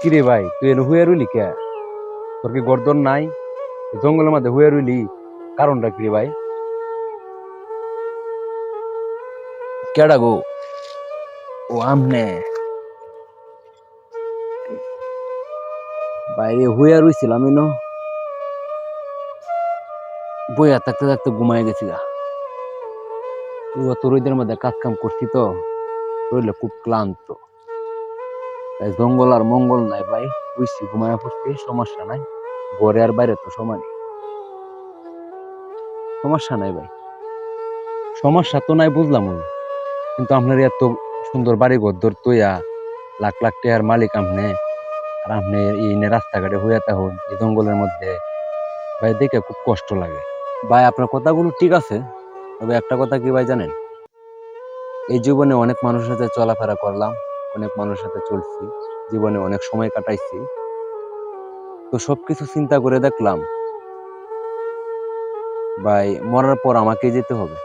কিরে ভাই, তুই এনে হুইয়া রইলি কে? তোর কি গর্দন নাই? এই জঙ্গলের মধ্যে হুইয়া রইলি, কারণটা কি রে ভাই? কেডা গো? ও আমনে বাইরে হুইয়া রইছিলাম ইনো, বইয়া থাকতে থাকতে ঘুমায় গেছি গা। অত রোদের মধ্যে কাজ কাম করছি তো, রইলে খুব ক্লান্ত। তাই জঙ্গল আর মঙ্গল নাই ভাই, বুঝছি ঘুমায় পড়ছি, সমস্যা নাই। ঘরে আর বাইরে তো সমানই, সমস্যা নাই ভাই। সমস্যা তো নাই বুঝলাম ওই, কিন্তু আপনার এত সুন্দর বাড়ি ঘর দর তৈয়া, লাখ লাখ টাকার মালিক আপনি, আর আপনি এই নে রাস্তাঘাটে হইয়া থাকুন এই জঙ্গলের মধ্যে, ভাই দেখে খুব কষ্ট লাগে। ভাই আপনার কথাগুলো ঠিক আছে, তবে একটা কথা কি ভাই জানেন, এই জীবনে অনেক মানুষের সাথে চলাফেরা করলাম, অনেক মানুষের সাথে চলছি, জীবনে অনেক সময় কাটাইছি। তো সবকিছু চিন্তা করে দেখলাম ভাই মরার পর আমাকেই যেতে হবে।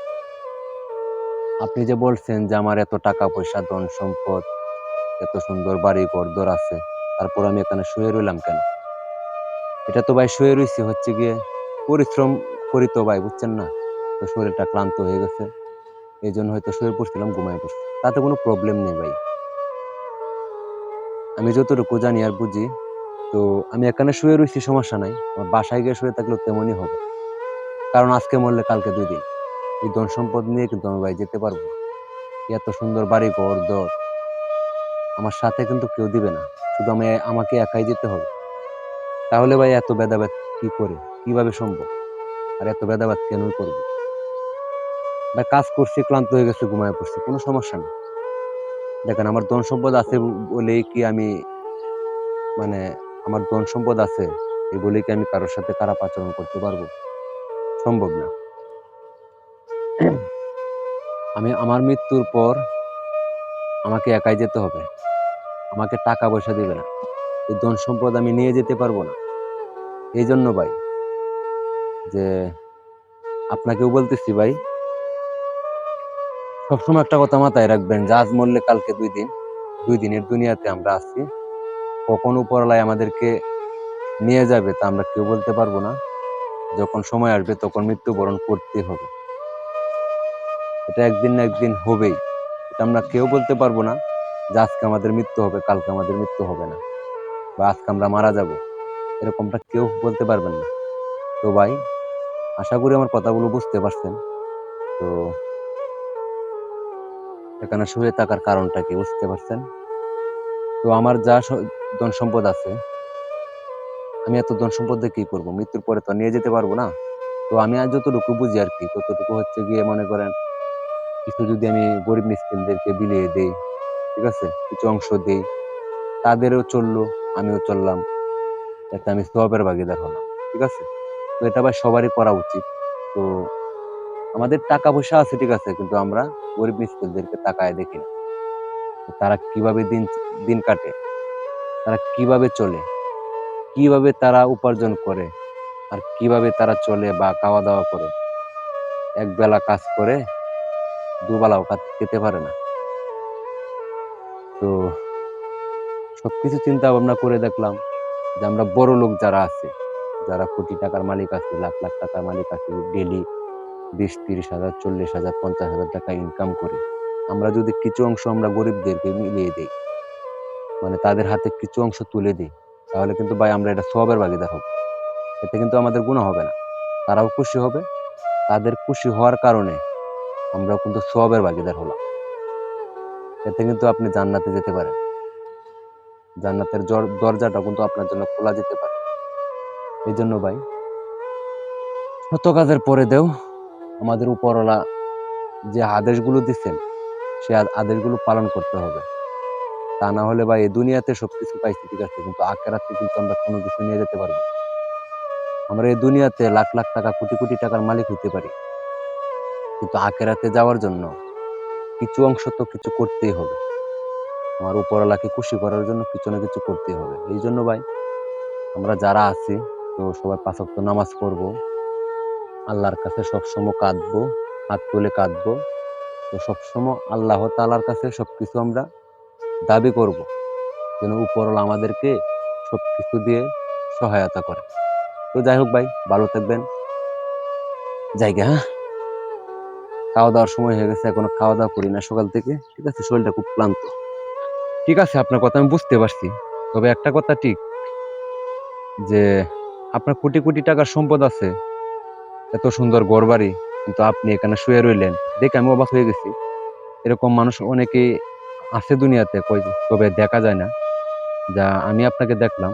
আপনি যে বলছেন যে আমার এত টাকা পয়সা ধন সম্পদ, এত সুন্দর বাড়ি ঘর দর আছে, তারপর আমি এখানে শুয়ে রইলাম কেন? এটা তো ভাই শুয়ে রইছি হচ্ছে গিয়ে পরিশ্রম করি তো ভাই, বুঝছেন না? তো শরীরটা ক্লান্ত হয়ে গেছে, এই জন্য হয়তো শুয়ে পড়ছিলাম, ঘুমায় পড়ছি, তাতে কোনো প্রবলেম নেই ভাই। আমি যতটুকু জানি আর বুঝি, তো আমি এখানে শুয়ে রয়েছি সমস্যা নাই, আমার বাসায় গিয়ে শুয়ে থাকলেও তেমনই হবে। কারণ আজকে মরলে কালকে 2 দিন, এই ধন সম্পদ নিয়ে কিন্তু আমি ভাই যেতে পারবো না। এত সুন্দর বাড়ি ঘর দর আমার সাথে কিন্তু কেউ দিবে না, শুধু আমাকে একাই যেতে হবে। তাহলে ভাই এত ভেদাভেদ কি করে, কিভাবে সম্ভব? আর এত ভেদাভেদ কেনই করবো? ভাই কাজ করছি, ক্লান্ত হয়ে গেছে, ঘুমায় পড়ছি, কোনো সমস্যা নেই। দেখেন আমার ধন সম্পদ আছে বলেই কি আমি, মানে আমার ধন সম্পদ আছে এই বলেই কি আমি কারোর সাথে খারাপ আচরণ করতে পারবো? সম্ভব না। আমি আমার মৃত্যুর পর আমাকে একাই যেতে হবে, আমাকে টাকা পয়সা দিবে না, এই ধন সম্পদ আমি নিয়ে যেতে পারবো না। এই জন্য ভাই, যে আপনাকেও বলতেছি ভাই, সবসময় একটা কথা মাথায় রাখবেন যে আজ মরলে কালকে 2 দিন, 2 দিনের দুনিয়াতে আমরা আছি। কখন উপরওয়ালা আমাদেরকে নিয়ে যাবে তা আমরা কেউ বলতে পারবো না। যখন সময় আসবে তখন মৃত্যুবরণ করতে হবে, এটা একদিন না একদিন হবেই। এটা আমরা কেউ বলতে পারবো না যে আজকে আমাদের মৃত্যু হবে, কালকে আমাদের মৃত্যু হবে না, বা আজকে আমরা মারা যাব, এরকমটা কেউ বলতে পারবেন না। তো ভাই, আশা করি আমার কথাগুলো বুঝতে পারছেন। তো এখানে শুয়ে থাকার কারণটা কি বুঝতে পারছেন? তো আমার যা ধন সম্পদ আছে, আমি এত ধন সম্পদ দিয়ে কি করবো? মৃত্যুর পরে তো আর নিয়ে যেতে পারবো না। তো আমি আর যতটুকু বুঝি আর কি, ততটুকু হচ্ছে গিয়ে মনে করেন কিছু যদি আমি গরিব মিসকিনদেরকে বিলিয়ে দেই, ঠিক আছে, কিছু অংশ দেই, তাদেরও চললো, আমিও চললাম, এতে আমি সওয়াবের ভাগীদার হলাম, ঠিক আছে। তো এটা ভাই সবারই করা উচিত। তো আমাদের টাকা পয়সা আছে ঠিক আছে, কিন্তু আমরা গরিব মিসকিনদেরকে তাকায় দেখি না, তারা কিভাবে দিন দিন কাটে, তারা কিভাবে চলে, কিভাবে তারা উপার্জন করে, আর কিভাবে তারা চলে বা খাওয়া দাওয়া করে। এক বেলা কাজ করে দুবেলাও খেতে পারে না। তো সবকিছু চিন্তা ভাবনা করে দেখলাম যে আমরা বড় লোক যারা আছে, যারা কোটি টাকার মালিক আছে, লাখ লাখ টাকার মালিক আছে, ডেলি 20-30 হাজার, 40 হাজার, 50 হাজার টাকা ইনকাম করে, আমরা যদি কিছু অংশ আমরা গরিবদেরকে মিলিয়ে দিই, মানে তাদের হাতে কিছু অংশ তুলে দিই, তাহলে কিন্তু ভাই আমরা এটা সওয়াবের ভাগীদার হব। এতে কিন্তু আমাদের গুনাহ হবে না, তারাও খুশি হবে। তাদের খুশি হওয়ার কারণে আমরাও কিন্তু সওয়াবের ভাগীদার হলাম। এতে কিন্তু আপনি জান্নাতে যেতে পারেন, জান্নাতের দরজাটা কিন্তু আপনার জন্য খোলা যেতে পারে। এই জন্য ভাই, শত কাজের পরে দেও আমাদের উপরওয়ালা যে আদেশগুলো দিচ্ছেন, সে আদেশগুলো পালন করতে হবে। তা না হলে ভাই এই দুনিয়াতে সবকিছু পাইছি ঠিক আছে, কিন্তু আখেরাতে কিন্তু আমরা কোনো কিছু নিয়ে যেতে পারবো না। আমরা এই দুনিয়াতে লাখ লাখ টাকা, কোটি কোটি টাকার মালিক হতে পারি, কিন্তু আখেরাতে যাওয়ার জন্য কিছু অংশ তো কিছু করতেই হবে। আমার উপরওয়ালাকে খুশি করার জন্য কিছু না কিছু করতেই হবে। এই জন্য ভাই, আমরা যারা আছি, তো সবাই 5 ওয়াক্ত নামাজ পড়বো, আল্লাহর কাছে সবসময় কাঁদবো, হাত তুলে কাঁদবো। তো সবসময় আল্লাহ তাআলার কাছে সবকিছু আমরা দাবি করব। যেন উপরওয়ালা আমাদেরকে সবকিছু দিয়ে সহায়তা করে। তো যাই হোক ভাই, ভালো থাকবেন। জায়গা, হ্যাঁ, খাওয়া দাওয়ার সময় হয়ে গেছে, এখনো খাওয়া দাওয়া করি না সকাল থেকে। ঠিক আছে, শরীরটা খুব ক্লান্ত। ঠিক আছে, আপনার কথা আমি বুঝতে পারছি। তবে একটা কথা ঠিক, যে আপনার কোটি কোটি টাকার সম্পদ আছে, এত সুন্দর ঘরবাড়ি, কিন্তু আপনি এখানে শুয়ে রইলেন, দেখে আমি অবাক হয়ে গেছি। এরকম মানুষ অনেকেই আছে দুনিয়াতে, তবে দেখা যায় না। যা আমি আপনাকে দেখলাম,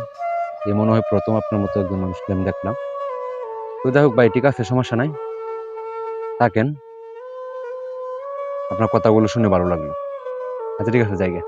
এ মনে হয় প্রথম আপনার মতো একজন মানুষকে আমি দেখলাম। তো যাই হোক ভাই, ঠিক আছে, সমস্যা নাই, থাকেন। আপনার কথাগুলো শুনে ভালো লাগলো। আচ্ছা ঠিক আছে, জায়গা।